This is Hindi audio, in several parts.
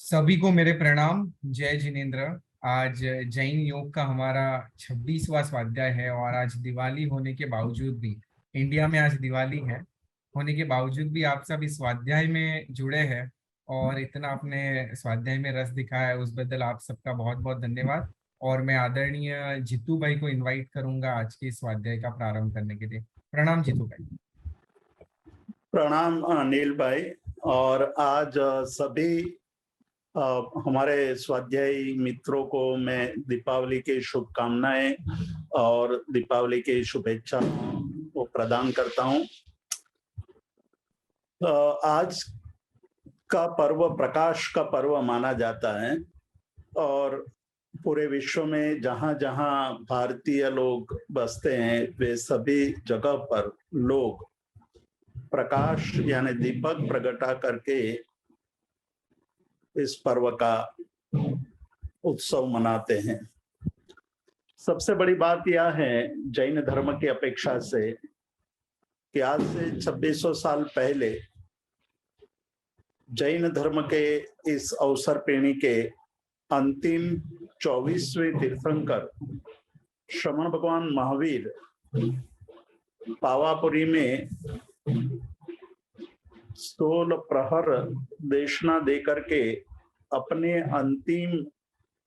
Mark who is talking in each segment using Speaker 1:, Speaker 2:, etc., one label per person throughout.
Speaker 1: सभी को मेरे प्रणाम। जय जिनेन्द्र। आज जैन योग का हमारा 26वां स्वाध्याय है और आज दिवाली होने के बावजूद भी, इंडिया में आज दिवाली है होने के बावजूद भी आप सब इस स्वाध्याय में जुड़े हैं और इतना अपने स्वाध्याय में रस दिखाया है, उस बदल आप सबका बहुत बहुत धन्यवाद। और मैं आदरणीय जीतू भाई को इनवाइट करूंगा आज के इस स्वाध्याय का प्रारंभ करने के लिए। प्रणाम जीतू भाई।
Speaker 2: प्रणाम अनिल भाई। और आज सभी हमारे स्वाध्यायी मित्रों को मैं दीपावली की शुभकामनाएं और दीपावली की शुभेच्छा को प्रदान करता हूं। आज का पर्व प्रकाश का पर्व माना जाता है और पूरे विश्व में जहां जहां भारतीय लोग बसते हैं वे सभी जगह पर लोग प्रकाश यानी दीपक प्रगटा करके इस पर्व का उत्सव मनाते हैं। सबसे बड़ी बात यह है जैन धर्म की अपेक्षा से कि आज से 2600 साल पहले जैन धर्म के इस अवसर पीढ़ी के अंतिम 24वें तीर्थंकर श्रमण भगवान महावीर पावापुरी में 16 प्रहर देशना देकर के अपने अंतिम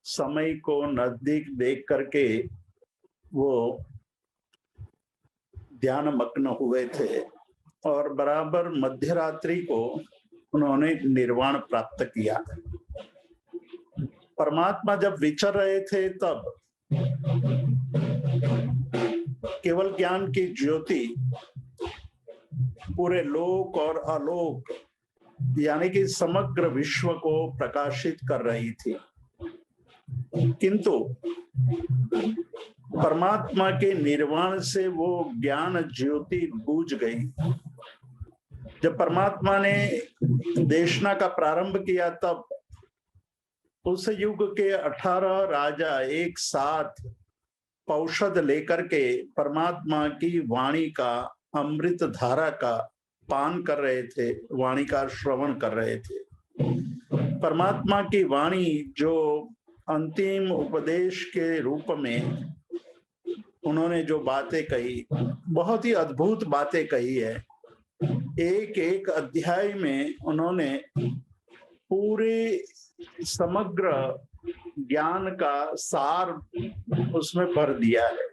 Speaker 2: समय को नजदीक देख करके वो ध्यान मग्न हुए थे और बराबर मध्य रात्रि को उन्होंने निर्वाण प्राप्त किया। परमात्मा जब विचर रहे थे तब केवल ज्ञान की ज्योति पूरे लोक और अलोक यानी कि समग्र विश्व को प्रकाशित कर रही थी, किंतु परमात्मा के निर्वाण से वो ज्ञान ज्योति बुझ गई। जब परमात्मा ने देशना का प्रारंभ किया तब उस युग के 18 राजा एक साथ औषध लेकर के परमात्मा की वाणी का, अमृत धारा का पान कर रहे थे, वाणी का श्रवण कर रहे थे। परमात्मा की वाणी जो अंतिम उपदेश के रूप में उन्होंने जो बातें कही, बहुत ही अद्भुत बातें कही है। एक एक अध्याय में उन्होंने पूरे समग्र ज्ञान का सार उसमें भर दिया है।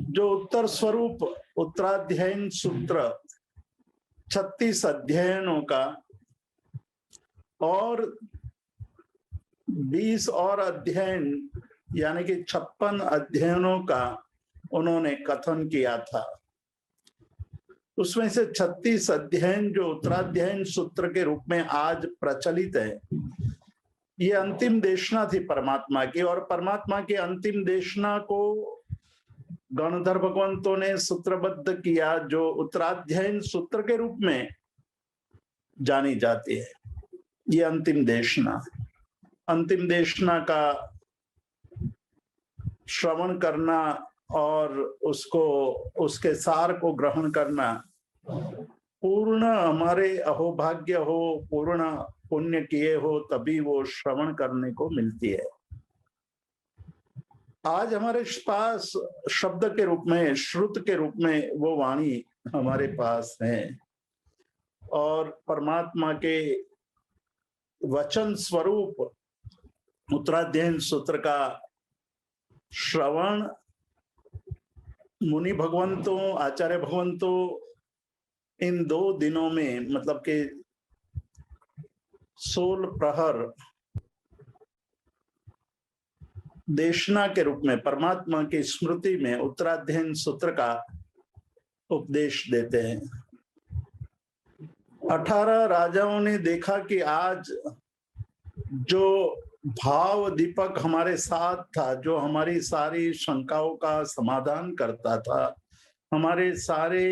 Speaker 2: जो उत्तर स्वरूप उत्तराध्ययन सूत्र 36 अध्ययनों का और 20 और अध्ययन यानी कि 56 अध्ययनों का उन्होंने कथन किया था। उसमें से 36 अध्ययन जो उत्तराध्ययन सूत्र के रूप में आज प्रचलित है, ये अंतिम देशना थी परमात्मा की। और परमात्मा की अंतिम देशना को गणधर भगवंतों ने सूत्रबद्ध किया जो उत्तराध्ययन सूत्र के रूप में जानी जाती है। ये अंतिम देशना का श्रवण करना और उसको, उसके सार को ग्रहण करना पूर्ण हमारे अहोभाग्य हो, पूर्ण पुण्य किए हो तभी वो श्रवण करने को मिलती है। आज हमारे पास शब्द के रूप में, श्रुत के रूप में वो वाणी हमारे पास है और परमात्मा के वचन स्वरूप उत्तराध्ययन सूत्र का श्रवण मुनि भगवंतों, आचार्य भगवंतों इन 2 दिनों में, मतलब के 16 प्रहर देशना के रूप में परमात्मा की स्मृति में उत्तराध्ययन सूत्र का उपदेश देते हैं। 18 राजाओं ने देखा कि आज जो भाव दीपक हमारे साथ था, जो हमारी सारी शंकाओं का समाधान करता था, हमारे सारे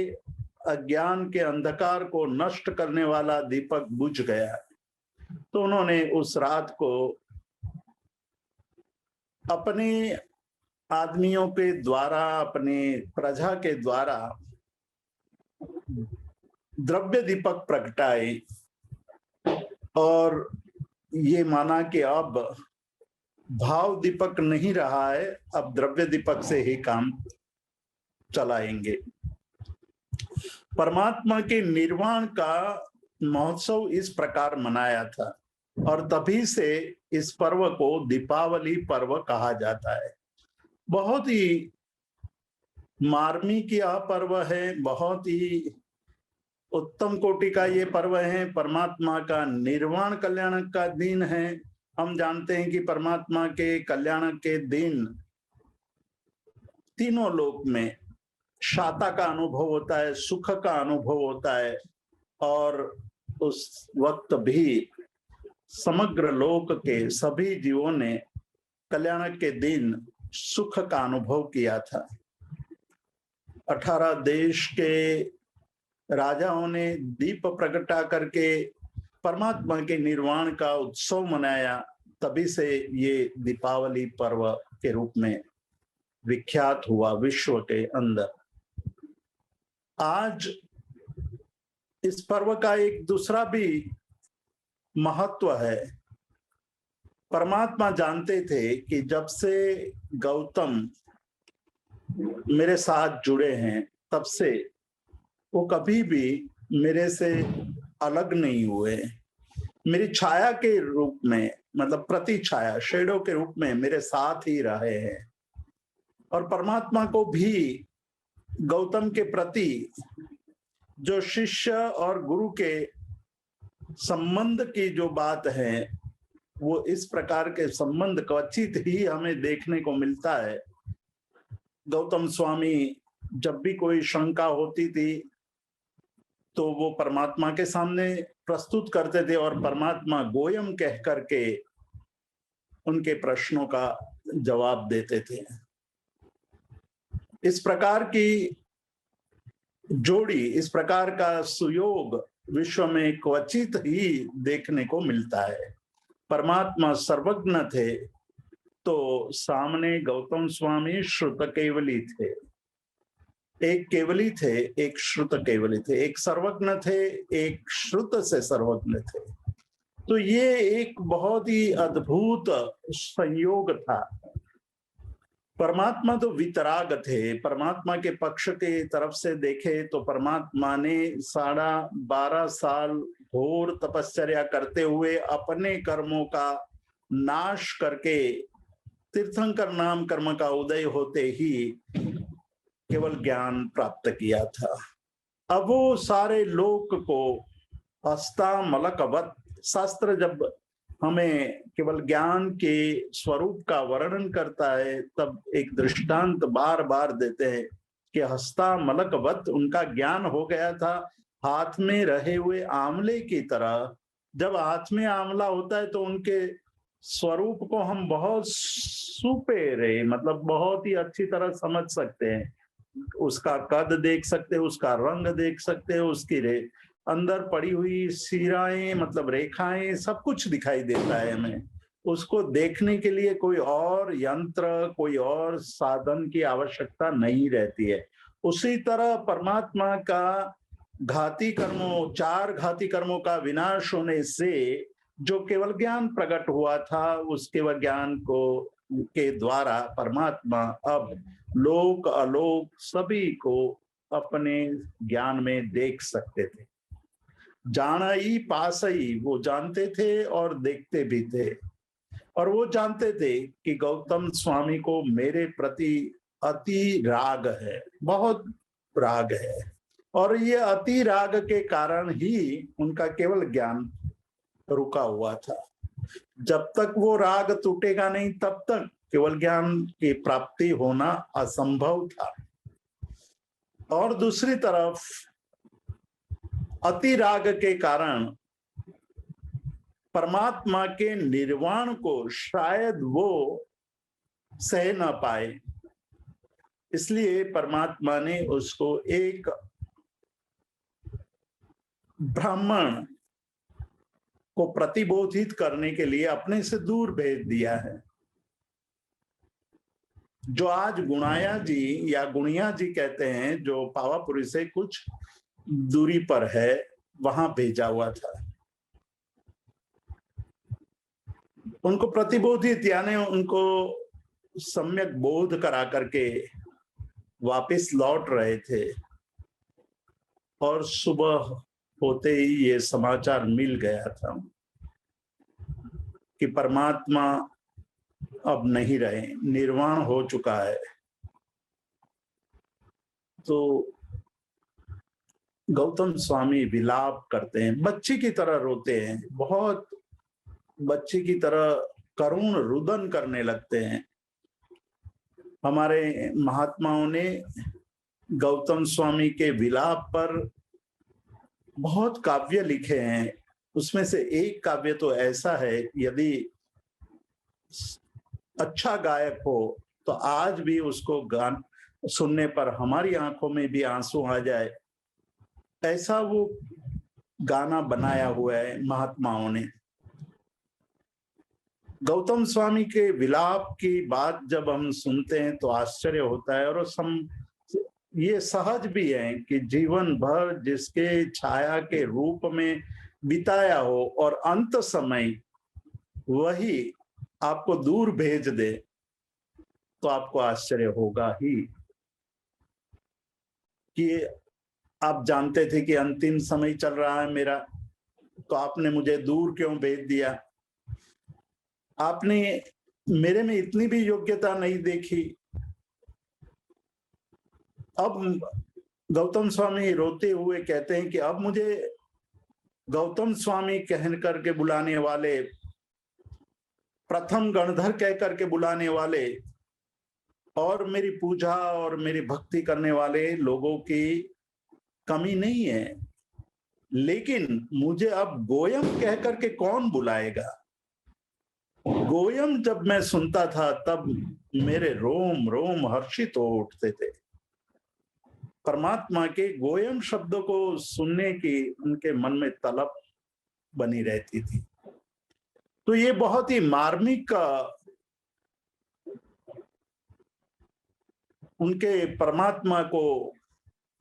Speaker 2: अज्ञान के अंधकार को नष्ट करने वाला दीपक बुझ गया। तो उन्होंने उस रात को अपने आदमियों के द्वारा, अपने प्रजा के द्वारा द्रव्य दीपक प्रगटाए और ये माना कि अब भाव दीपक नहीं रहा है, अब द्रव्य दीपक से ही काम चलाएंगे। परमात्मा के निर्वाण का महोत्सव इस प्रकार मनाया था और तभी से इस पर्व को दीपावली पर्व कहा जाता है। बहुत ही मार्मिक यह पर्व है, बहुत ही उत्तम कोटि का ये पर्व है। परमात्मा का निर्वाण कल्याण का दिन है। हम जानते हैं कि परमात्मा के कल्याण के दिन तीनों लोक में शांति का अनुभव होता है, सुख का अनुभव होता है और उस वक्त भी समग्र लोक के सभी जीवों ने कल्याण के दिन सुख का अनुभव किया था। 18 देश के राजाओं ने दीप प्रगटा करके परमात्मा के निर्वाण का उत्सव मनाया, तभी से ये दीपावली पर्व के रूप में विख्यात हुआ विश्व के अंदर। आज इस पर्व का एक दूसरा भी महत्व है। परमात्मा जानते थे कि जब से गौतम मेरे साथ जुड़े हैं तब से वो कभी भी मेरे से अलग नहीं हुए। मेरी छाया के रूप में, मतलब प्रति छाया, शेडो के रूप में मेरे साथ ही रहे हैं। और परमात्मा को भी गौतम के प्रति जो शिष्य और गुरु के संबंध की जो बात है, वो इस प्रकार के संबंध क्वचित ही हमें देखने को मिलता है। गौतम स्वामी जब भी कोई शंका होती थी तो वो परमात्मा के सामने प्रस्तुत करते थे और परमात्मा गोयम कह करके उनके प्रश्नों का जवाब देते थे। इस प्रकार की जोड़ी, इस प्रकार का सुयोग विश्व में क्वचित ही देखने को मिलता है। परमात्मा सर्वज्ञ थे तो सामने गौतम स्वामी श्रुत केवली थे। एक केवली थे, एक श्रुत केवली थे, एक सर्वज्ञ थे, एक श्रुत से सर्वज्ञ थे। तो ये एक बहुत ही अद्भुत संयोग था। परमात्मा तो वितराग थे। परमात्मा के पक्ष के तरफ से देखे तो परमात्मा ने 12.5 साल घोर तपश्चर्या करते हुए अपने कर्मों का नाश करके तीर्थंकर नाम कर्म का उदय होते ही केवल ज्ञान प्राप्त किया था। अब वो सारे लोक को हस्तामलकवत, शास्त्र जब हमें केवल ज्ञान के स्वरूप का वर्णन करता है तब एक दृष्टांत बार बार देते हैं कि हस्तामलकवत उनका ज्ञान हो गया था, हाथ में रहे हुए आंवले की तरह। जब हाथ में आंवला होता है तो उनके स्वरूप को हम बहुत सुपेरे, मतलब बहुत ही अच्छी तरह समझ सकते हैं। उसका कद देख सकते हैं, उसका रंग देख सकते हैं, उसकी अंदर पड़ी हुई सिराएं, मतलब रेखाएं, सब कुछ दिखाई देता है हमें। उसको देखने के लिए कोई और यंत्र, कोई और साधन की आवश्यकता नहीं रहती है। उसी तरह परमात्मा का घाती कर्मों, 4 घाती कर्मों का विनाश होने से जो केवल ज्ञान प्रकट हुआ था, उस केवल ज्ञान को के द्वारा परमात्मा अब लोक अलोक सभी को अपने ज्ञान में देख सकते थे। जानाई पासई, वो जानते थे और देखते भी थे। और वो जानते थे कि गौतम स्वामी को मेरे प्रति अति राग है, बहुत राग है। और ये अति राग के कारण ही उनका केवल ज्ञान रुका हुआ था। जब तक वो राग टूटेगा नहीं तब तक केवल ज्ञान की प्राप्ति होना असंभव था। और दूसरी तरफ अति राग के कारण परमात्मा के निर्वाण को शायद वो सह न पाए, इसलिए परमात्मा ने उसको एक ब्राह्मण को प्रतिबोधित करने के लिए अपने से दूर भेज दिया है। जो आज गुणाया जी या गुणिया जी कहते हैं, जो पावापुरी से कुछ दूरी पर है, वहां भेजा हुआ था। उनको प्रतिबोधित यानी उनको सम्यक बोध करा करके वापस लौट रहे थे, और सुबह होते ही ये समाचार मिल गया था कि परमात्मा अब नहीं रहे, निर्वाण हो चुका है। तो गौतम स्वामी विलाप करते हैं, बच्चे की तरह रोते हैं, बहुत बच्चे की तरह करुण रुदन करने लगते हैं। हमारे महात्माओं ने गौतम स्वामी के विलाप पर बहुत काव्य लिखे हैं। उसमें से एक काव्य तो ऐसा है, यदि अच्छा गायक हो तो आज भी उसको गान सुनने पर हमारी आंखों में भी आंसू आ जाए, ऐसा वो गाना बनाया हुआ है महात्माओं ने। गौतम स्वामी के विलाप की बात जब हम सुनते हैं तो आश्चर्य होता है, और ये सहज भी है कि जीवन भर जिसके छाया के रूप में बिताया हो और अंत समय वही आपको दूर भेज दे, तो आपको आश्चर्य होगा ही कि आप जानते थे कि अंतिम समय चल रहा है मेरा, तो आपने मुझे दूर क्यों भेज दिया? आपने मेरे में इतनी भी योग्यता नहीं देखी। अब गौतम स्वामी रोते हुए कहते हैं कि अब मुझे गौतम स्वामी कह करके बुलाने वाले, प्रथम गणधर कह करके बुलाने वाले और मेरी पूजा और मेरी भक्ति करने वाले लोगों की कमी नहीं है, लेकिन मुझे अब गोयम कह करके कौन बुलाएगा? गोयम जब मैं सुनता था तब मेरे रोम रोम हर्षित हो उठते थे। परमात्मा के गोयम शब्द को सुनने की उनके मन में तलब बनी रहती थी। तो ये बहुत ही मार्मिक उनके परमात्मा को,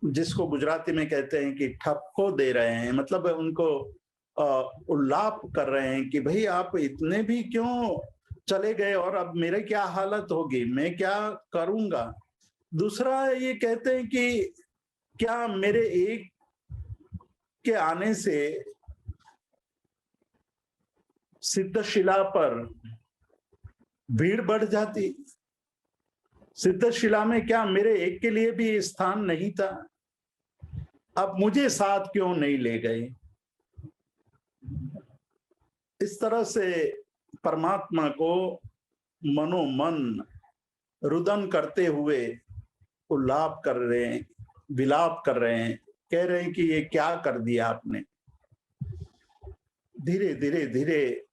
Speaker 2: जिसको गुजराती में कहते हैं कि ठपको दे रहे हैं, मतलब उनको उल्लाप कर रहे हैं कि भाई आप इतने भी क्यों चले गए और अब मेरे क्या हालत होगी, मैं क्या करूंगा। दूसरा ये कहते हैं कि क्या मेरे एक के आने से सिद्धशिला पर भीड़ बढ़ जाती? सिद्धशिला में क्या मेरे एक के लिए भी स्थान नहीं था? अब मुझे साथ क्यों नहीं ले गए? इस तरह से परमात्मा को मनोमन रुदन करते हुए उल्लाप कर रहे हैं, विलाप कर रहे हैं, कह रहे हैं कि ये क्या कर दिया आपने। धीरे धीरे धीरे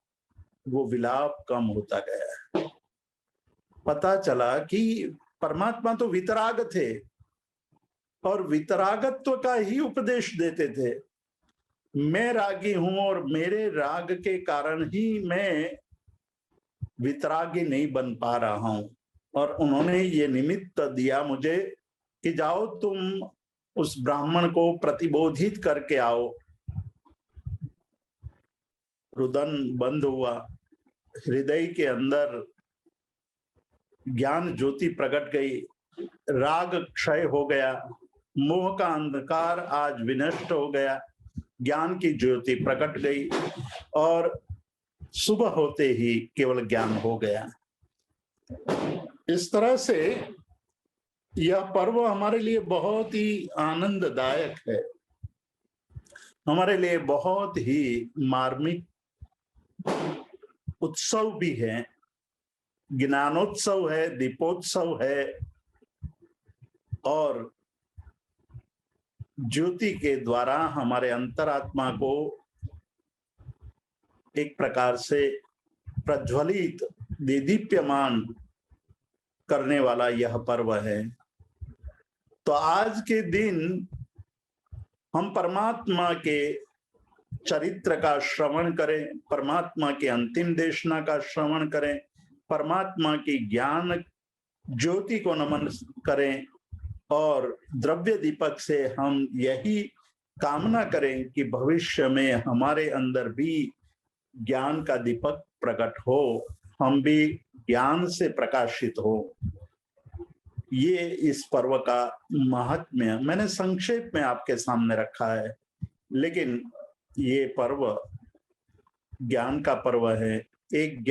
Speaker 2: वो विलाप कम होता गया। पता चला कि परमात्मा तो वितराग थे और वितरागत्व का ही उपदेश देते थे। मैं रागी हूं और मेरे राग के कारण ही मैं वितरागी नहीं बन पा रहा हूं, और उन्होंने ये निमित्त दिया मुझे कि जाओ तुम उस ब्राह्मण को प्रतिबोधित करके आओ। रुदन बंद हुआ, हृदय के अंदर ज्ञान ज्योति प्रकट गई, राग क्षय हो गया, मोह का अंधकार आज विनष्ट हो गया, ज्ञान की ज्योति प्रकट गई और सुबह होते ही केवल ज्ञान हो गया। इस तरह से यह पर्व हमारे लिए बहुत ही आनंददायक है, हमारे लिए बहुत ही मार्मिक उत्सव भी है, ज्ञानोत्सव है, दीपोत्सव है, और ज्योति के द्वारा हमारे अंतरात्मा को एक प्रकार से प्रज्वलित, दीदीप्यमान करने वाला यह पर्व है। तो आज के दिन हम परमात्मा के चरित्र का श्रवण करें, परमात्मा की अंतिम देशना का श्रवण करें, परमात्मा की ज्ञान ज्योति को नमन करें, और द्रव्य दीपक से हम यही कामना करें कि भविष्य में हमारे अंदर भी ज्ञान का दीपक प्रकट हो, हम भी ज्ञान से प्रकाशित हो। ये इस पर्व का महात्म्य मैंने संक्षेप में आपके सामने रखा है, लेकिन ये पर्व ज्ञान का पर्व है। एक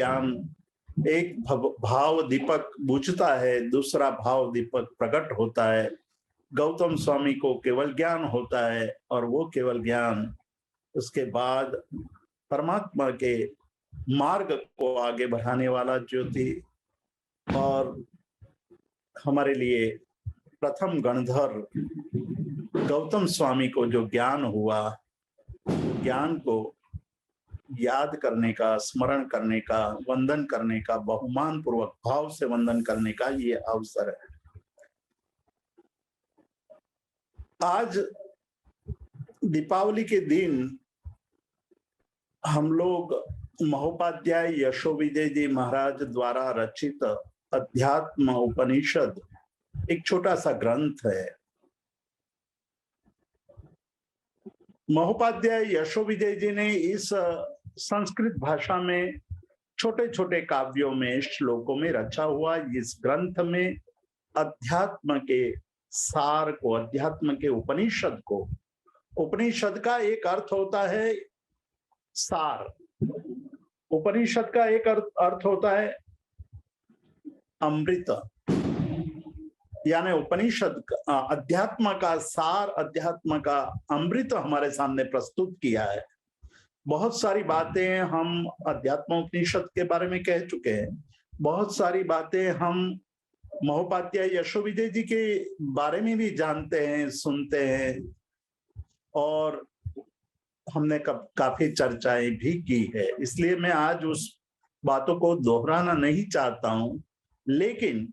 Speaker 2: भाव दीपक बुझता है, दूसरा भाव दीपक प्रकट होता है। गौतम स्वामी को केवल ज्ञान होता है और वो केवल ज्ञान उसके बाद परमात्मा के मार्ग को आगे बढ़ाने वाला ज्योति। और हमारे लिए प्रथम गणधर गौतम स्वामी को जो ज्ञान हुआ, ज्ञान को याद करने का, स्मरण करने का, वंदन करने का, बहुमान पूर्वक भाव से वंदन करने का ये अवसर है। आज दीपावली के दिन हम लोग महोपाध्याय यशोविजय जी महाराज द्वारा रचित अध्यात्म उपनिषद एक छोटा सा ग्रंथ है। महोपाध्याय यशोविजय जी ने इस संस्कृत भाषा में छोटे छोटे काव्यों में, श्लोकों में रचा हुआ इस ग्रंथ में अध्यात्म के सार को, अध्यात्म के उपनिषद को, उपनिषद का एक अर्थ होता है सार, उपनिषद का एक अर्थ होता है अमृत, यानी उपनिषद अध्यात्म का सार, अध्यात्म का अमृत हमारे सामने प्रस्तुत किया है। बहुत सारी बातें हम अध्यात्म उपनिषद के बारे में कह चुके हैं, बहुत सारी बातें हम महोपाध्याय यशोविजय जी के बारे में भी जानते हैं, सुनते हैं, और हमने काफी चर्चाएं भी की है। इसलिए मैं आज उस बातों को दोहराना नहीं चाहता हूं, लेकिन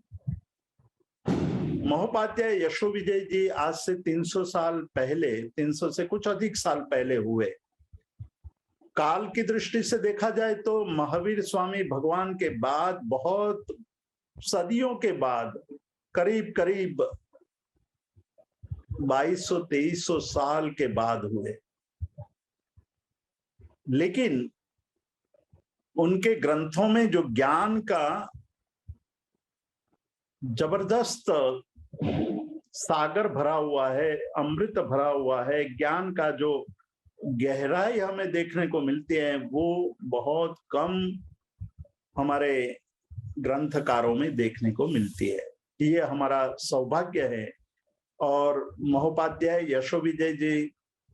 Speaker 2: महोपाध्याय यशोविजय जी आज से 300 साल पहले, 300 से कुछ अधिक साल पहले हुए। काल की दृष्टि से देखा जाए तो महावीर स्वामी भगवान के बाद, बहुत सदियों के बाद, करीब करीब 2200-2300 साल के बाद हुए। लेकिन उनके ग्रंथों में जो ज्ञान का जबरदस्त सागर भरा हुआ है, अमृत भरा हुआ है, ज्ञान का जो गहराई हमें देखने को मिलती है, वो बहुत कम हमारे ग्रंथकारों में देखने को मिलती है। ये हमारा सौभाग्य है और महोपाध्याय यशोविजय जी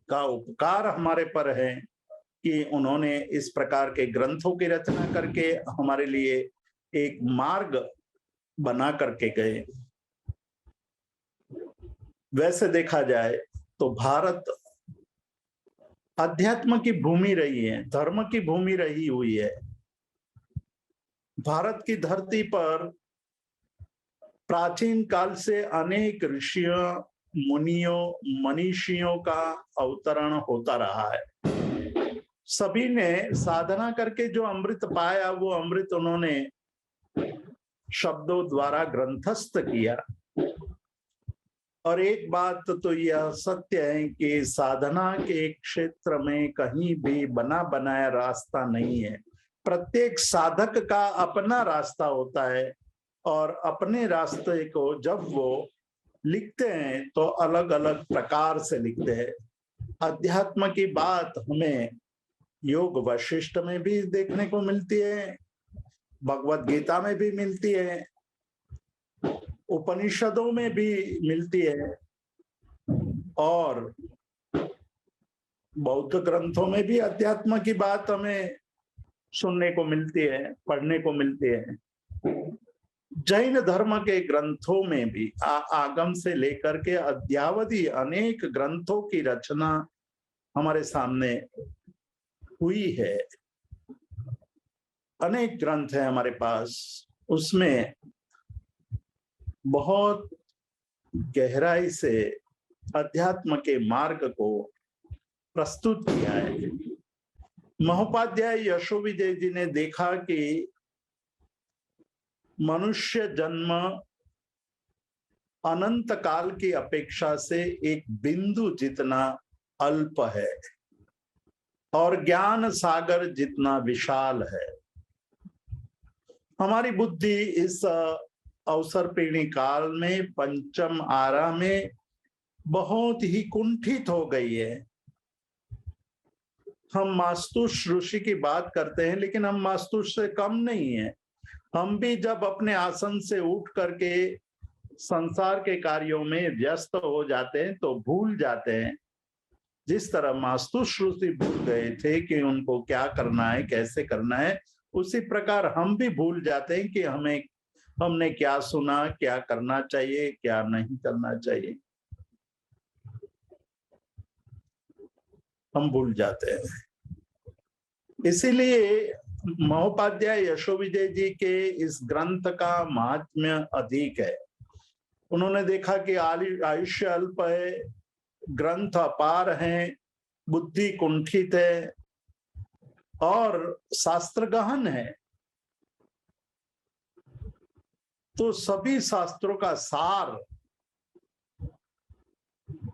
Speaker 2: का उपकार हमारे पर है कि उन्होंने इस प्रकार के ग्रंथों की रचना करके हमारे लिए एक मार्ग बना करके गए। वैसे देखा जाए तो भारत अध्यात्म की भूमि रही है, धर्म की भूमि रही हुई है। भारत की धरती पर प्राचीन काल से अनेक ऋषियों, मुनियों, मनीषियों का अवतरण होता रहा है। सभी ने साधना करके जो अमृत पाया, वो अमृत उन्होंने शब्दों द्वारा ग्रंथस्थ किया। और एक बात तो यह सत्य है कि साधना के क्षेत्र में कहीं भी बना बनाया रास्ता नहीं है। प्रत्येक साधक का अपना रास्ता होता है और अपने रास्ते को जब वो लिखते हैं तो अलग अलग प्रकार से लिखते हैं। अध्यात्म की बात हमें योग वशिष्ठ में भी देखने को मिलती है, भगवत गीता में भी मिलती है, उपनिषदों में भी मिलती है और बौद्ध ग्रंथों में भी अध्यात्म की बात हमें सुनने को मिलती है, पढ़ने को मिलती है। जैन धर्म के ग्रंथों में भी आगम से लेकर के अद्यावधि अनेक ग्रंथों की रचना हमारे सामने हुई है। अनेक ग्रंथ है हमारे पास, उसमें बहुत गहराई से अध्यात्म के मार्ग को प्रस्तुत किया है। महोपाध्याय यशोविजय जी ने देखा कि मनुष्य जन्म अनंत काल की अपेक्षा से एक बिंदु जितना अल्प है और ज्ञान सागर जितना विशाल है। हमारी बुद्धि इस अवसरपीणी काल में पंचम आरा में बहुत ही कुंठित हो गई है। हम मास्तुष ऋषि की बात करते हैं, लेकिन हम मास्तुष से कम नहीं है। हम भी जब अपने आसन से उठ करके संसार के कार्यों में व्यस्त हो जाते हैं तो भूल जाते हैं। जिस तरह मास्तुष ऋषि भूल गए थे कि उनको क्या करना है, कैसे करना है, उसी प्रकार हम भी भूल जाते हैं कि हमने क्या सुना, क्या करना चाहिए, क्या नहीं करना चाहिए, हम भूल जाते हैं। इसीलिए महोपाध्याय यशोविजय जी के इस ग्रंथ का महात्म्य अधिक है। उन्होंने देखा कि आयुष्य अल्प है, ग्रंथ अपार हैं, बुद्धि कुंठित है और शास्त्र गहन है, तो सभी शास्त्रों का सार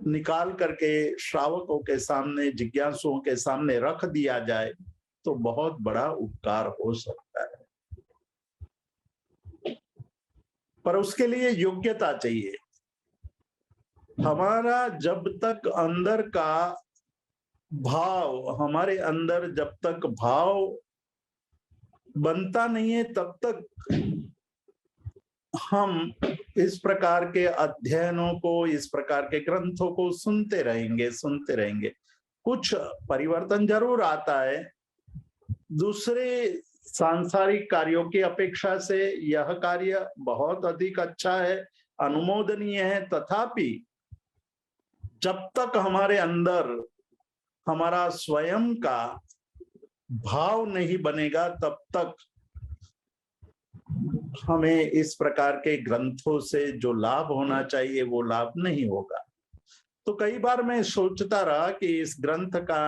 Speaker 2: निकाल करके श्रावकों के सामने, जिज्ञासुओं के सामने रख दिया जाए तो बहुत बड़ा उपकार हो सकता है। पर उसके लिए योग्यता चाहिए। हमारा जब तक अंदर का भाव, हमारे अंदर जब तक भाव बनता नहीं है, तब तक हम इस प्रकार के अध्ययनों को, इस प्रकार के ग्रंथों को सुनते रहेंगे। कुछ परिवर्तन जरूर आता है। दूसरे सांसारिक कार्यों की अपेक्षा से यह कार्य बहुत अधिक अच्छा है, अनुमोदनीय है। तथापि जब तक हमारे अंदर हमारा स्वयं का भाव नहीं बनेगा, तब तक हमें इस प्रकार के ग्रंथों से जो लाभ होना चाहिए वो लाभ नहीं होगा। तो कई बार मैं सोचता रहा कि इस ग्रंथ का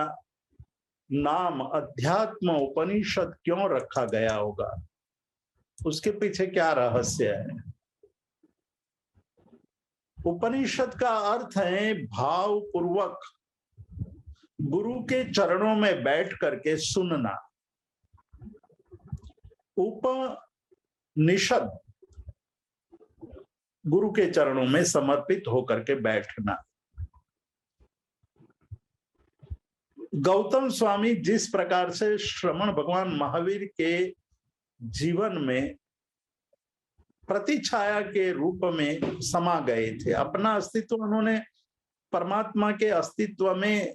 Speaker 2: नाम अध्यात्म उपनिषद क्यों रखा गया होगा, उसके पीछे क्या रहस्य है। उपनिषद का अर्थ है भाव पूर्वक गुरु के चरणों में बैठ करके सुनना। उपनिषद गुरु के चरणों में समर्पित होकर के बैठना। गौतम स्वामी जिस प्रकार से श्रमण भगवान महावीर के जीवन में प्रतिछाया के रूप में समा गए थे, अपना अस्तित्व उन्होंने परमात्मा के अस्तित्व में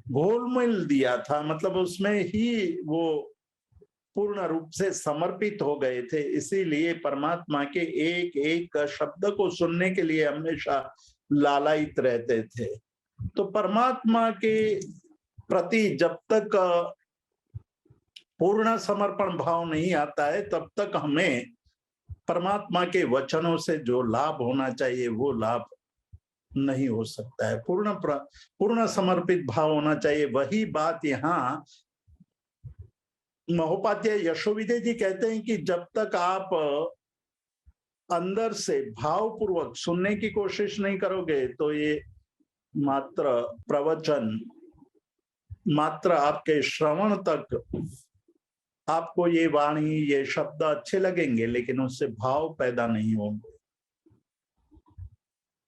Speaker 2: घोल-मिल दिया था, मतलब उसमें ही वो पूर्ण रूप से समर्पित हो गए थे। इसीलिए परमात्मा के एक एक शब्द को सुनने के लिए हमेशा लालायित रहते थे। तो परमात्मा के प्रति जब तक पूर्ण समर्पण भाव नहीं आता है, तब तक हमें परमात्मा के वचनों से जो लाभ होना चाहिए वो लाभ नहीं हो सकता है। पूर्ण समर्पित भाव होना चाहिए। वही बात यहाँ महोपाध्याय यशोविजय जी कहते हैं कि जब तक आप अंदर से भावपूर्वक सुनने की कोशिश नहीं करोगे, तो ये मात्र प्रवचन, मात्र आपके श्रवण तक आपको ये वाणी, ये शब्द अच्छे लगेंगे, लेकिन उससे भाव पैदा नहीं होंगे।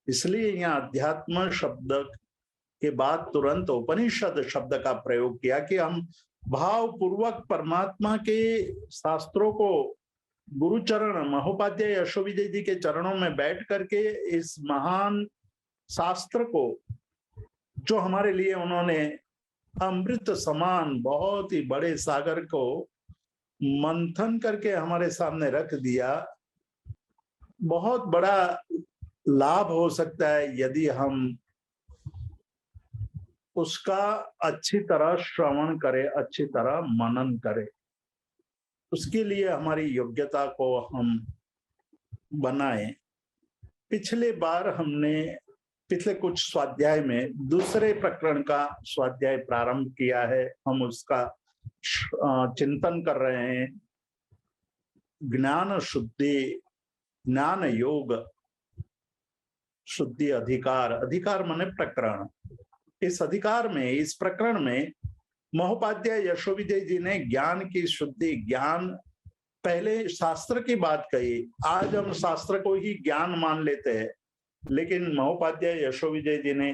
Speaker 2: इसलिए यहाँ अध्यात्म शब्द के बाद तुरंत उपनिषद शब्द का प्रयोग किया कि हम भाव पूर्वक परमात्मा के शास्त्रों को, गुरुचरण महोपाध्याय यशोविजय जी के चरणों में बैठ करके इस महान शास्त्र को, जो हमारे लिए उन्होंने अमृत समान बहुत ही बड़े सागर को मंथन करके हमारे सामने रख दिया, बहुत बड़ा लाभ हो सकता है यदि हम उसका अच्छी तरह श्रवण करें, अच्छी तरह मनन करें। उसके लिए हमारी योग्यता को हम बनाएं। पिछले बार हमने पिछले कुछ स्वाध्याय में दूसरे प्रकरण का स्वाध्याय प्रारंभ किया है। हम उसका चिंतन कर रहे हैं। ज्ञान शुद्धि, ज्ञान योग शुद्धि अधिकार। अधिकार माने प्रकरण। इस अधिकार में, इस प्रकरण में महोपाध्याय यशोविजय जी ने ज्ञान की शुद्धि, ज्ञान, पहले शास्त्र की बात कही, आज हम शास्त्र को ही ज्ञान मान लेते हैं, लेकिन महोपाध्याय यशोविजय जी ने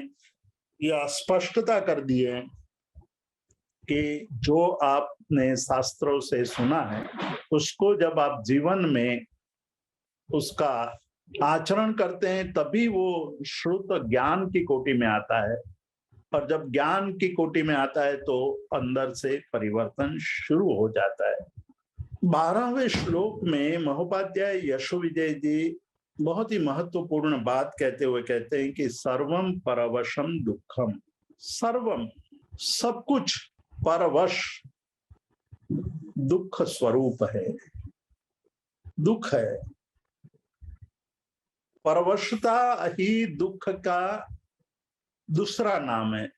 Speaker 2: यह स्पष्टता कर दी है कि जो आपने शास्त्रों से सुना है उसको जब आप जीवन में उसका आचरण करते हैं तभी वो श्रुत ज्ञान की कोटि में आता है, और जब ज्ञान की कोटि में आता है तो अंदर से परिवर्तन शुरू हो जाता है। 12वें श्लोक में महोपाध्याय यशोविजय जी बहुत ही महत्वपूर्ण बात कहते हुए कहते हैं कि सर्वम परवशम दुखम, सर्वम सब कुछ परवश दुख स्वरूप है, दुख है। परवशता ही दुख का दूसरा नाम है।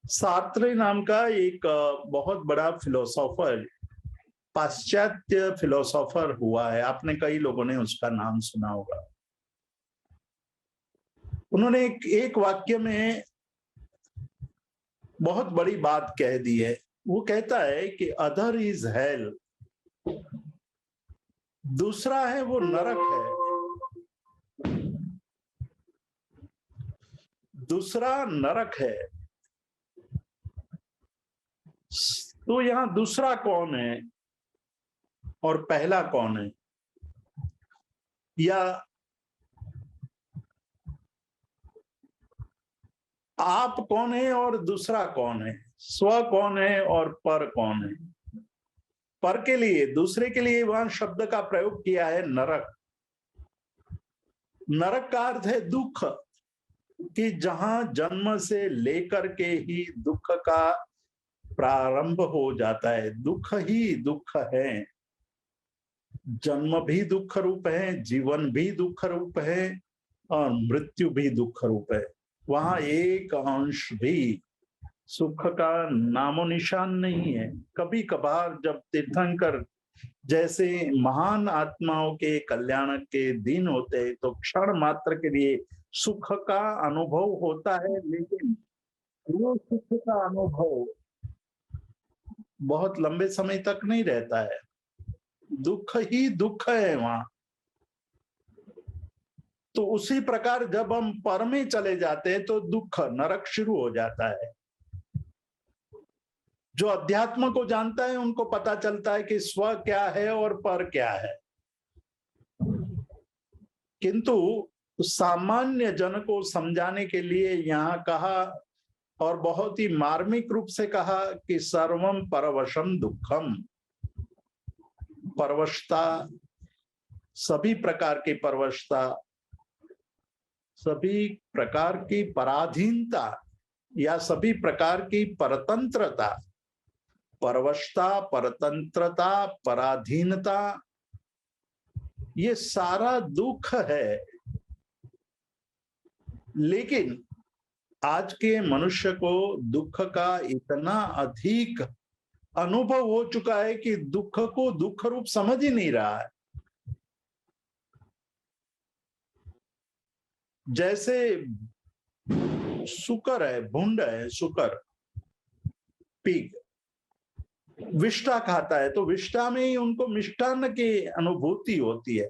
Speaker 2: सार्त्रे नाम का एक बहुत बड़ा फिलोसोफर, पाश्चात्य फिलोसोफर हुआ है, आपने कई लोगों ने उसका नाम सुना होगा। उन्होंने एक वाक्य में बहुत बड़ी बात कह दी है। वो कहता है कि अदर इज हेल, दूसरा है वो नरक है, दूसरा नरक है। तो यहां दूसरा कौन है और पहला कौन है, या आप कौन है और दूसरा कौन है, स्व कौन है और पर कौन है। पर के लिए, दूसरे के लिए वहां शब्द का प्रयोग किया है नरक। नरक का अर्थ है दुख, कि जहां जन्म से लेकर के ही दुख का प्रारंभ हो जाता है। दुख ही दुख है, जन्म भी दुख रूप है, जीवन भी दुख रूप है, और मृत्यु भी दुख रूप है। वहां एक अंश भी सुख का नामो निशान नहीं है। कभी कभार जब तीर्थंकर जैसे महान आत्माओं के कल्याण के दिन होते हैं तो क्षण मात्र के लिए सुख का अनुभव होता है, लेकिन वो सुख का अनुभव बहुत लंबे समय तक नहीं रहता है। दुख ही दुख है वहां। तो उसी प्रकार जब हम पर में चले जाते हैं तो दुख, नरक शुरू हो जाता है। जो अध्यात्म को जानता है उनको पता चलता है कि स्व क्या है और पर क्या है, किंतु सामान्य जन को समझाने के लिए यहाँ कहा, और बहुत ही मार्मिक रूप से कहा कि सर्वम परवशम दुखम। परवशता, सभी प्रकार की परवशता, सभी प्रकार की पराधीनता या सभी प्रकार की परतंत्रता, परवशता, परतंत्रता, पराधीनता, ये सारा दुख है। लेकिन आज के मनुष्य को दुख का इतना अधिक अनुभव हो चुका है कि दुख को दुख रूप समझ ही नहीं रहा है। जैसे शुकर है, भुंड है, शुकर, पिग, विष्ठा खाता है तो विष्ठा में ही उनको मिष्टान्न की अनुभूति होती है।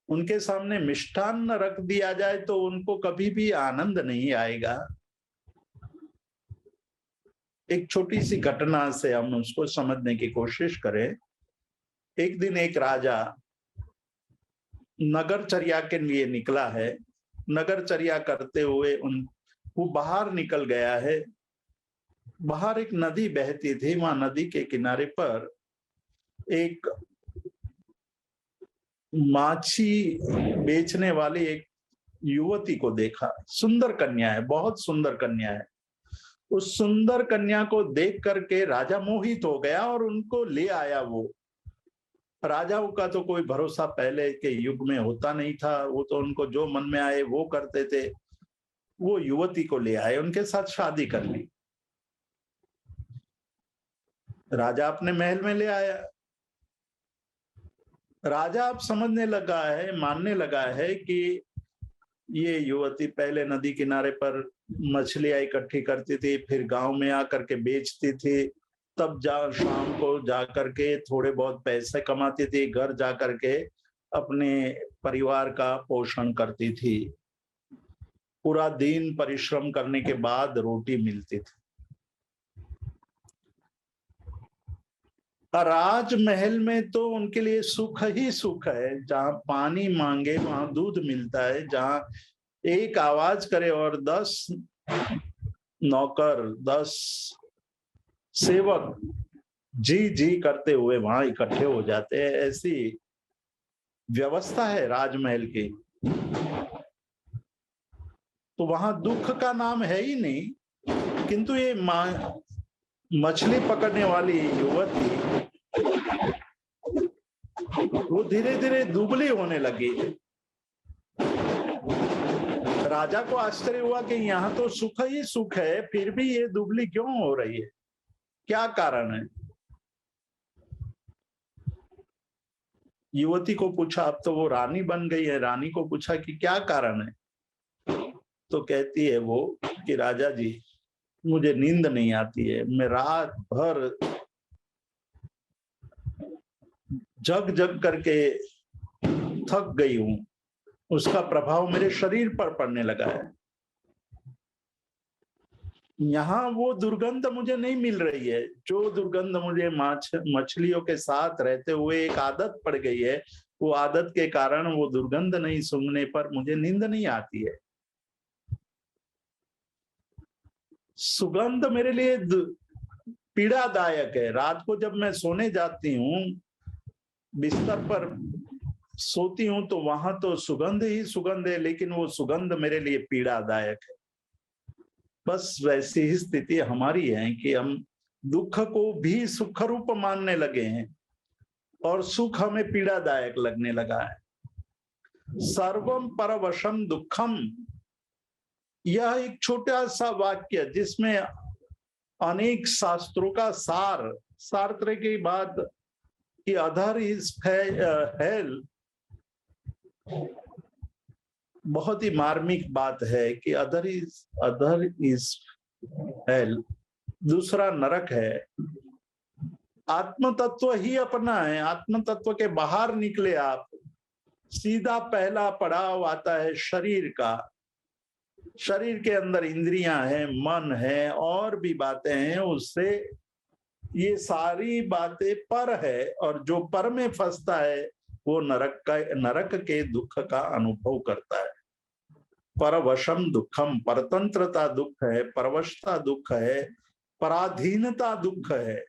Speaker 2: उनके सामने मिष्टान्न रख दिया जाए तो उनको कभी भी आनंद नहीं आएगा। एक छोटी सी घटना से हम उसको समझने की कोशिश करें। एक दिन एक राजा नगरचर्या के लिए निकला है। नगरचर्या करते हुए वो बाहर निकल गया है। बाहर एक नदी बहती थी, वहां नदी के किनारे पर एक माछी बेचने वाली एक युवती को देखा। सुंदर कन्या है, बहुत सुंदर कन्या है। उस सुंदर कन्या को देख करके राजा मोहित हो गया और उनको ले आया। वो राजाओं का तो कोई भरोसा पहले के युग में होता नहीं था, वो तो उनको जो मन में आए वो करते थे। वो युवती को ले आए, उनके साथ शादी कर ली। राजा अपने महल में ले आया। राजा अब समझने लगा है, मानने लगा है कि ये युवती पहले नदी किनारे पर मछलियां इकट्ठी करती थी, फिर गांव में आकर के बेचती थी, तब शाम को जाकर के थोड़े बहुत पैसे कमाती थी, घर जाकर के अपने परिवार का पोषण करती थी। पूरा दिन परिश्रम करने के बाद रोटी मिलती थी। राजमहल में तो उनके लिए सुख ही सुख है, जहां पानी मांगे वहां दूध मिलता है, जहां एक आवाज करे और 10 नौकर 10 सेवक जी जी करते हुए वहां इकट्ठे हो जाते हैं, ऐसी व्यवस्था है राजमहल की। तो वहां दुख का नाम है ही नहीं। किंतु ये मछली पकड़ने वाली युवती वो धीरे धीरे दुबली होने लगी। राजा को आश्चर्य हुआ कि यहाँ तो सुख ही सुख है, फिर भी ये दुबली क्यों हो रही है, क्या कारण है। युवती को पूछा, अब तो वो रानी बन गई है, रानी को पूछा कि क्या कारण है, तो कहती है वो कि राजा जी मुझे नींद नहीं आती है, मैं रात भर जग जग करके थक गई हूं, उसका प्रभाव मेरे शरीर पर पड़ने लगा है। यहाँ वो दुर्गंध मुझे नहीं मिल रही है, जो दुर्गंध मुझे मछलियों के साथ रहते हुए एक आदत पड़ गई है, वो आदत के कारण वो दुर्गंध नहीं सूंघने पर मुझे नींद नहीं आती है। सुगंध मेरे लिए पीड़ादायक है। रात को जब मैं सोने जाती हूँ, बिस्तर पर सोती हूं, तो वहां तो सुगंध ही सुगंध है, लेकिन वो सुगंध मेरे लिए पीड़ादायक है। बस वैसी ही स्थिति हमारी है कि हम दुख को भी सुख रूप मानने लगे हैं और सुख हमें पीड़ादायक लगने लगा है। सर्वम परवशम दुखम, यह एक छोटा सा वाक्य जिसमें अनेक शास्त्रों का सार तरह की बात कि अदर इज हेल, बहुत ही मार्मिक बात है कि अदर इज हेल, दूसरा नरक है। आत्म तत्व ही अपना है, आत्म तत्व के बाहर निकले आप, सीधा पहला पड़ाव आता है शरीर का। शरीर के अंदर इंद्रियां हैं, मन है, और भी बातें हैं, उससे ये सारी बातें पर है, और जो पर में फंसता है वो नरक के दुख का अनुभव करता है। परवशम दुखम, परतंत्रता दुख है, परवशता दुख है, पराधीनता दुख है।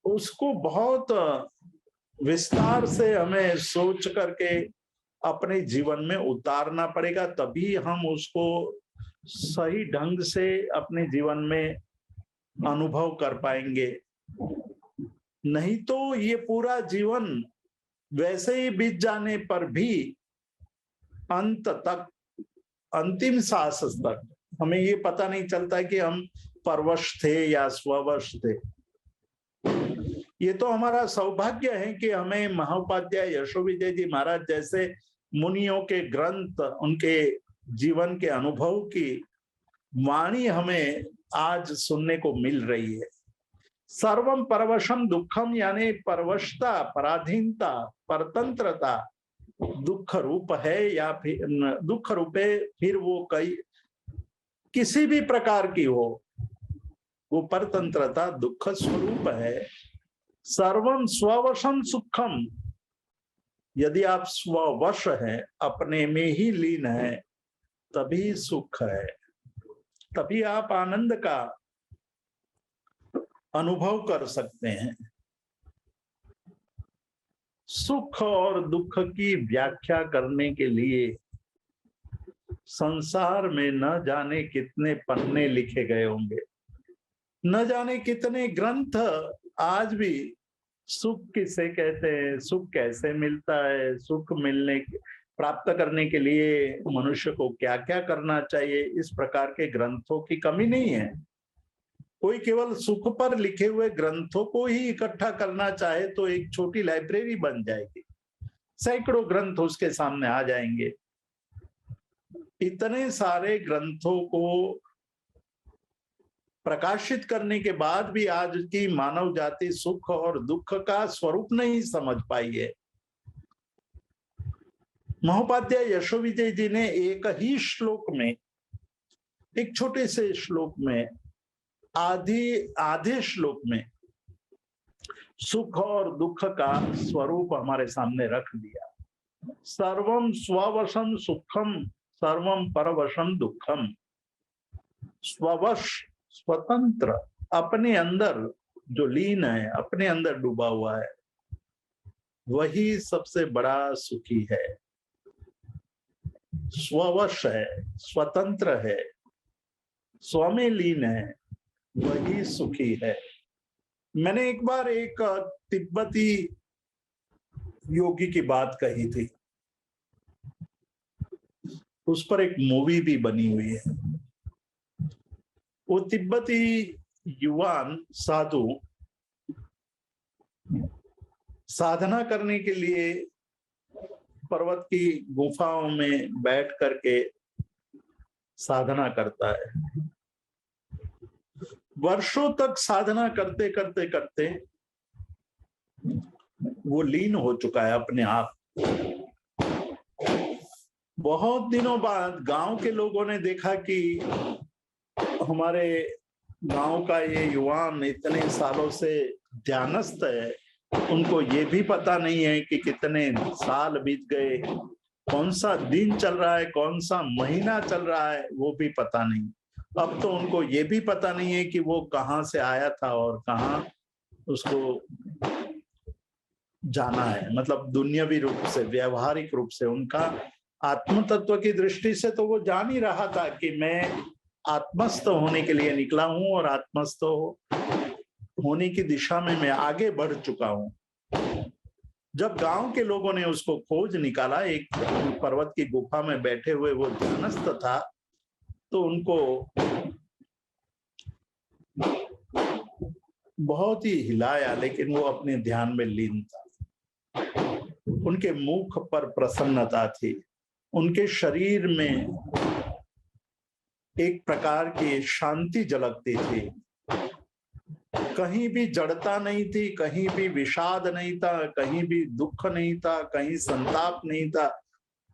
Speaker 2: उसको बहुत विस्तार से हमें सोच करके अपने जीवन में उतारना पड़ेगा, तभी हम उसको सही ढंग से अपने जीवन में अनुभव कर पाएंगे। नहीं तो ये पूरा जीवन वैसे ही बीत जाने पर भी अंत तक, अंतिम सांस तक हमें ये पता नहीं चलता कि हम परवश थे या स्ववश थे। ये तो हमारा सौभाग्य है कि हमें महाउपाध्याय यशोविजय जी महाराज जैसे मुनियों के ग्रंथ, उनके जीवन के अनुभव की वाणी हमें आज सुनने को मिल रही है। सर्वम परवशम दुखम, यानी परवशता, पराधीनता, परतंत्रता दुख रूप है, या फिर दुख रूपे, फिर वो किसी भी प्रकार की हो, वो परतंत्रता दुख स्वरूप है। सर्वम स्ववशम सुखम, यदि आप स्ववश हैं, अपने में ही लीन है, तभी सुख है, तभी आप आनंद का अनुभव कर सकते हैं। सुख और दुख की व्याख्या करने के लिए संसार में न जाने कितने पन्ने लिखे गए होंगे, न जाने कितने ग्रंथ। आज भी सुख किसे कहते हैं, सुख कैसे मिलता है, सुख प्राप्त करने के लिए मनुष्य को क्या क्या करना चाहिए, इस प्रकार के ग्रंथों की कमी नहीं है। कोई केवल सुख पर लिखे हुए ग्रंथों को ही इकट्ठा करना चाहे तो एक छोटी लाइब्रेरी बन जाएगी। सैकड़ों ग्रंथ उसके सामने आ जाएंगे। इतने सारे ग्रंथों को प्रकाशित करने के बाद भी आज की मानव जाति सुख और दुख का स्वरूप नहीं समझ पाई है। महोपाध्याय यशोविजय जी ने एक ही श्लोक में, एक छोटे से श्लोक में, आधे श्लोक में सुख और दुख का स्वरूप हमारे सामने रख दिया। सर्वम स्ववशम सुखम, सर्वम परवशम दुखम। स्ववश, स्वतंत्र, अपने अंदर जो लीन है, अपने अंदर डूबा हुआ है, वही सबसे बड़ा सुखी है। स्ववश है, स्वतंत्र है, स्व में लीन है, वही सुखी है। मैंने एक बार एक तिब्बती योगी की बात कही थी, उस पर एक मूवी भी बनी हुई है। वो तिब्बती युवान साधु साधना करने के लिए पर्वत की गुफाओं में बैठ करके साधना करता है। वर्षों तक साधना करते करते करते वो लीन हो चुका है अपने आप। बहुत दिनों बाद गांव के लोगों ने देखा कि हमारे गांव का ये युवान इतने सालों से ध्यानस्थ है, उनको ये भी पता नहीं है कि कितने साल बीत गए, कौन सा दिन चल रहा है, कौन सा महीना चल रहा है, वो भी पता नहीं। अब तो उनको ये भी पता नहीं है कि वो कहाँ से आया था और कहाँ उसको जाना है। मतलब दुनियावी रूप से, व्यवहारिक रूप से, उनका आत्म तत्व की दृष्टि से तो वो जान ही रहा था कि मैं आत्मस्थ होने के लिए निकला हूं और आत्मस्थ होने की दिशा में मैं आगे बढ़ चुका हूं। जब गांव के लोगों ने उसको खोज निकाला, एक पर्वत की गुफा में बैठे हुए वो ध्यानस्थ था, तो उनको बहुत ही हिलाया, लेकिन वो अपने ध्यान में लीन था। उनके मुख पर प्रसन्नता थी, उनके शरीर में एक प्रकार की शांति झलकती थी। कहीं भी जड़ता नहीं थी, कहीं भी विषाद नहीं था, कहीं भी दुख नहीं था, कहीं संताप नहीं था,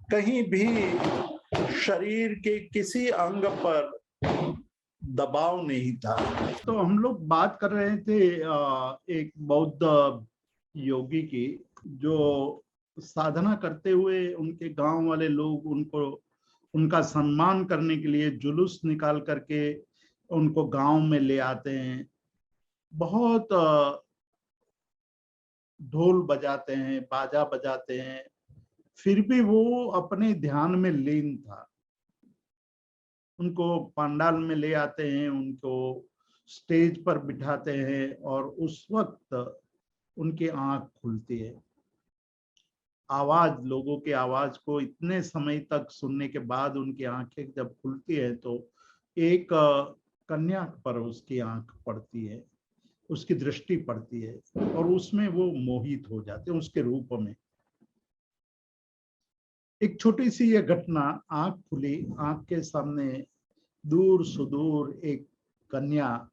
Speaker 2: कहीं भी शरीर के किसी अंग पर दबाव नहीं था।
Speaker 3: तो हम लोग बात कर रहे थे एक बौद्ध योगी की, जो साधना करते हुए उनके गांव वाले लोग उनको, उनका सम्मान करने के लिए जुलूस निकाल करके उनको गांव में ले आते हैं, बहुत ढोल बजाते हैं, बाजा बजाते हैं, फिर भी वो अपने ध्यान में लीन था। उनको पंडाल में ले आते हैं, उनको स्टेज पर बिठाते हैं और उस वक्त उनकी आंख खुलती है। आवाज, लोगों की आवाज को इतने समय तक सुनने के बाद उनकी आंखें जब खुलती है तो एक कन्या पर उसकी आंख पड़ती है, उसकी दृष्टि पड़ती है और उसमें वो मोहित हो जाते हैं उसके रूप में। एक छोटी सी ये घटना, आंख खुली, आंख के सामने दूर सुदूर एक कन्या,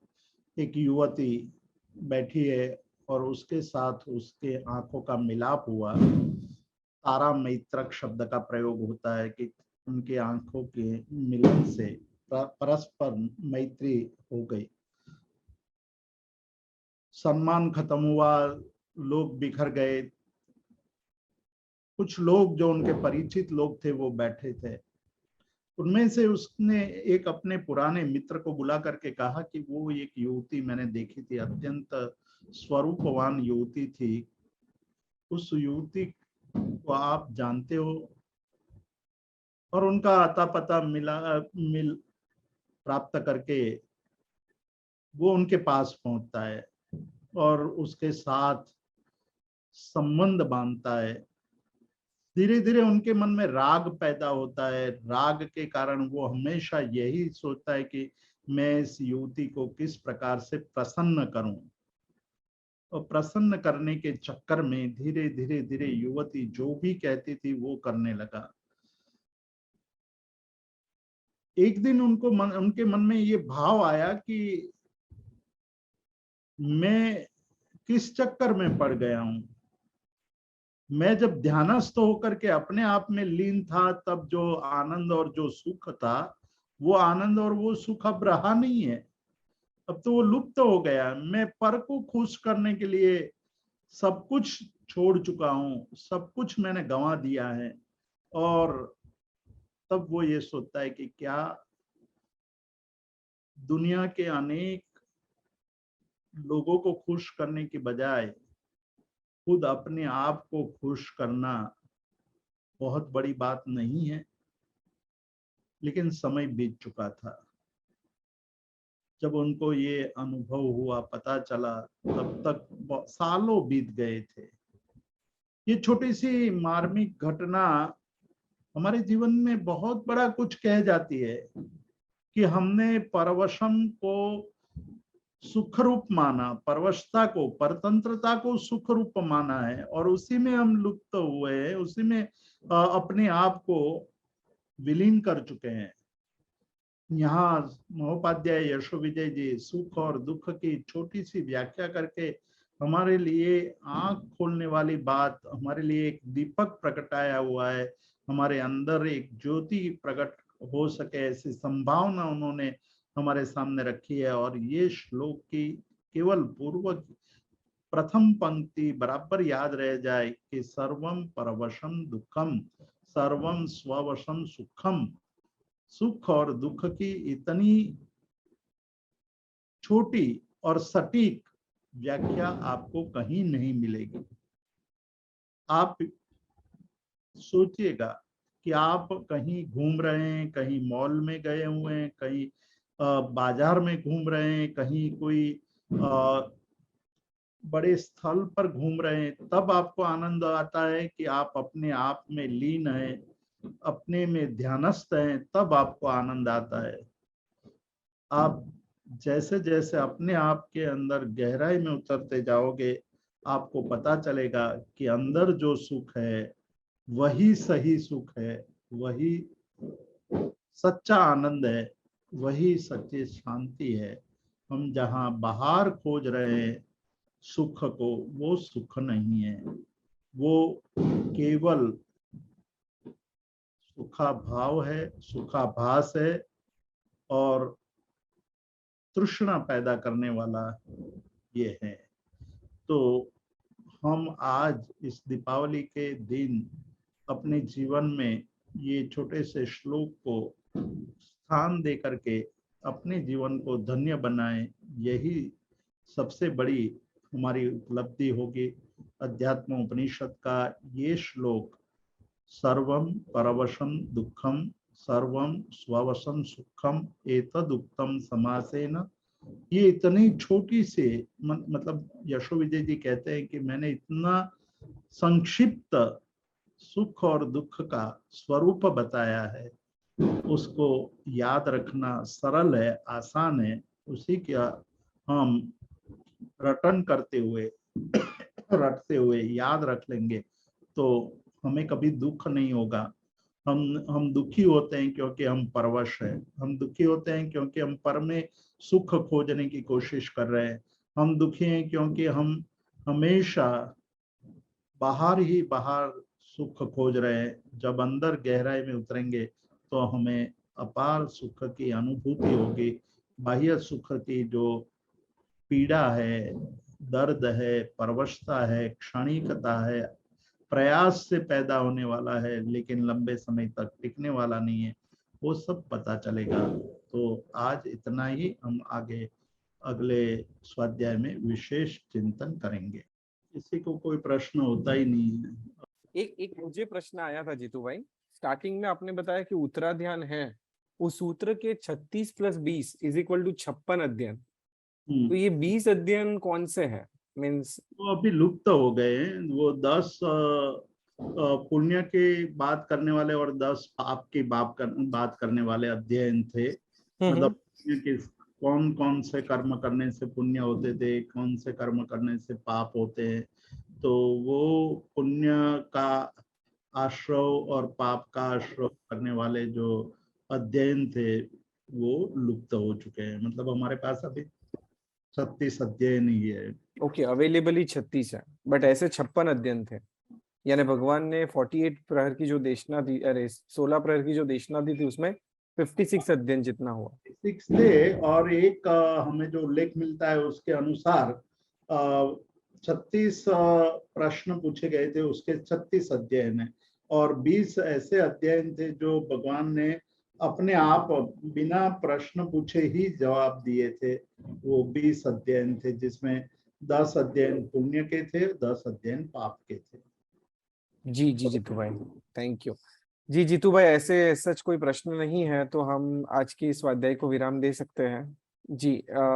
Speaker 3: एक युवती बैठी है और उसके साथ उसके आंखों का मिलाप हुआ। तारा मैत्रक शब्द का प्रयोग होता है कि उनकी आंखों के मिलन से परस्पर मैत्री हो गई। सम्मान खत्म हुआ, लोग बिखर गए। कुछ लोग जो उनके परिचित लोग थे वो बैठे थे। उनमें से उसने एक अपने पुराने मित्र को बुला करके कहा कि वो एक युवती मैंने देखी थी, अत्यंत स्वरूपवान युवती थी, उस युवती को आप जानते हो? और उनका अता पता मिल प्राप्त करके वो उनके पास पहुंचता है और उसके साथ संबंध बांधता है। धीरे धीरे उनके मन में राग पैदा होता है। राग के कारण वो हमेशा यही सोचता है कि मैं इस युवती को किस प्रकार से प्रसन्न करूं। प्रसन्न करने के चक्कर में धीरे धीरे धीरे युवती जो भी कहती थी वो करने लगा। एक दिन उनके मन में ये भाव आया कि मैं किस चक्कर में पड़ गया हूं। मैं जब ध्यानस्थ होकर के अपने आप में लीन था तब जो आनंद और जो सुख था, वो आनंद और वो सुख अब रहा नहीं है, अब तो वो लुप्त हो गया। मैं पर को खुश करने के लिए सब कुछ छोड़ चुका हूं, सब कुछ मैंने गंवा दिया है। और तब वो ये सोचता है कि क्या दुनिया के अनेक लोगों को खुश करने की बजाय खुद अपने आप को खुश करना बहुत बड़ी बात नहीं है। लेकिन समय बीत चुका था। जब उनको ये अनुभव हुआ, पता चला, तब तक सालों बीत गए थे। ये छोटी सी मार्मिक घटना हमारे जीवन में बहुत बड़ा कुछ कह जाती है कि हमने परवशम को सुख रूप माना, परवशता को, परतंत्रता को सुख रूप माना है और उसी में हम लुप्त हुए हैं, उसी में अपने आप को विलीन कर चुके हैं। यहाँ महोपाध्याय यशो विजय जी सुख और दुख की छोटी सी व्याख्या करके हमारे लिए आंख खोलने वाली बात, हमारे लिए एक दीपक प्रकटाया हुआ है, हमारे अंदर एक ज्योति प्रकट हो सके ऐसी संभावना उन्होंने हमारे सामने रखी है। और ये श्लोक की केवल पूर्व प्रथम पंक्ति बराबर याद रह जाए कि सर्वम परवशम दुखम सर्वम स्ववशम सुखम। सुख और दुख की इतनी छोटी और सटीक व्याख्या आपको कहीं नहीं मिलेगी। आप सोचिएगा कि आप कहीं घूम रहे हैं, कहीं मॉल में गए हुए हैं, कहीं बाजार में घूम रहे हैं, कहीं कोई बड़े स्थल पर घूम रहे हैं, तब आपको आनंद आता है कि आप अपने आप में लीन हैं, अपने में ध्यानस्थ हैं, तब आपको आनंद आता है। आप जैसे जैसे अपने आप के अंदर गहराई में उतरते जाओगे, आपको पता चलेगा कि अंदर जो सुख है वही सही सुख है, वही सच्चा आनंद है, वही सच्ची शांति है। हम जहाँ बाहर खोज रहे हैं सुख को, वो सुख नहीं है, वो केवल सुखा भाव है, सुखाभास है और तृष्णा पैदा करने वाला ये है। तो हम आज इस दीपावली के दिन अपने जीवन में ये छोटे से श्लोक को स्थान दे करके अपने जीवन को धन्य बनाएं, यही सबसे बड़ी हमारी उपलब्धि होगी। अध्यात्म उपनिषद का ये श्लोक सर्वम परवशम दुखम सर्वम स्ववशम सुखम एतदुक्तम समासेन, ये इतनी छोटी से मतलब यशो विजय जी कहते हैं कि मैंने इतना संक्षिप्त सुख और दुख का स्वरूप बताया है, उसको याद रखना सरल है, आसान है। उसी का हम रटन करते हुए रटते हुए याद रख लेंगे तो हमें कभी दुख नहीं होगा। हम दुखी होते हैं क्योंकि हम परवश हैं, हम दुखी होते हैं क्योंकि हम पर में सुख खोजने की कोशिश कर रहे हैं, हम दुखी हैं क्योंकि हम हमेशा बाहर ही बाहर सुख खोज रहे हैं। जब अंदर गहराई में उतरेंगे तो हमें अपार सुख की अनुभूति होगी। बाह्य सुख की जो पीड़ा है, दर्द है, परवशता है, क्षणिकता है, प्रयास से पैदा होने वाला है लेकिन लंबे समय तक टिकने वाला नहीं है, वो सब पता चलेगा। तो आज इतना ही, हम आगे अगले स्वाध्याय में विशेष चिंतन करेंगे। किसी को कोई प्रश्न होता ही नहीं है।
Speaker 4: एक मुझे प्रश्न आया था जीतू भाई, स्टार्टिंग में आपने बताया कि उत्तराध्यान है, उस सूत्र के 36 + 20 = 56 अध्ययन, तो ये 20 अध्ययन कौन से हैं? मीन्स
Speaker 3: वो अभी लुप्त हो गए हैं। वो 10 पुण्य की बात करने वाले और 10 पाप की बात करने वाले अध्ययन थे। मतलब पुण्य की कौन कौन से कर्म करने से पुण्य होते थे, कौन से कर्म करने से पाप होते हैं। तो वो पुण्य का आश्रव और पाप का आश्रव करने वाले जो अध्ययन थे वो लुप्त हो चुके हैं। मतलब हमारे पास अभी 36 अध्ययन ही है।
Speaker 4: ओके, अवेलेबल ही 36 है, बट ऐसे 56 अध्ययन थे। यानी भगवान ने 48 प्रहर की जो देशना दी, अरे 16 प्रहर की जो देशना दी थी उसमें 56 अध्ययन जितना हुआ।
Speaker 3: 6 थे, और एक हमें जो उल्लेख मिलता है उसके अनुसार 36 प्रश्न पूछे गए थे, उसके 36 अध्ययन है, और 20 ऐसे अध्ययन थे जो भगवान ने अपने आप बिना प्रश्न पूछे ही जवाब दिए थे। वो 20 अध्ययन थे, जिसमें 10 अध्ययन पुण्य के थे, 10 अध्ययन पाप के थे।
Speaker 4: जी जी जीतू भाई, थैंक यू। जी जीतू भाई, ऐसे सच कोई प्रश्न नहीं है तो हम आज की इस स्वाध्याय को विराम दे सकते हैं। जी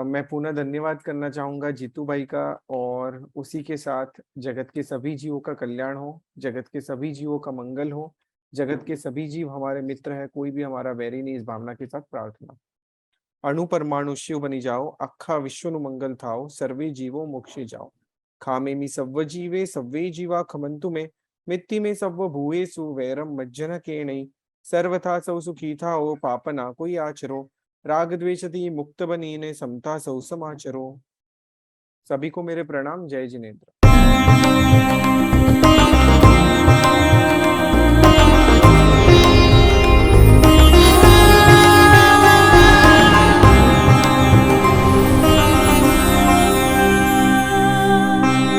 Speaker 4: मैं पुनः धन्यवाद करना चाहूंगा जीतू भाई का, और उसी के साथ जगत के सभी जीवों का कल्याण हो, जगत के सभी जीवों का मंगल हो, जगत के सभी जीव हमारे मित्र है, कोई भी हमारा वैरी नहीं, इस भावना के साथ प्रार्थना। अणु परमाणु शिव बनी जाओ, अखा विश्व नु मंगल थाओ, सर्वे जीवो मोक्षे जाओ। खामेमि सव्व जीवे सव्वे जीवा खमन्तु मे, मित्ति में सव्व भूएसु वैरम मज्जन केणै। सर्वथा सौ सुखी थाओ, पाप ना कोई आचरो, राग द्वेषति मुक्त बनीने, समता सौ समाचरो। सभी को मेरे प्रणाम। जय जिनेन्द्र।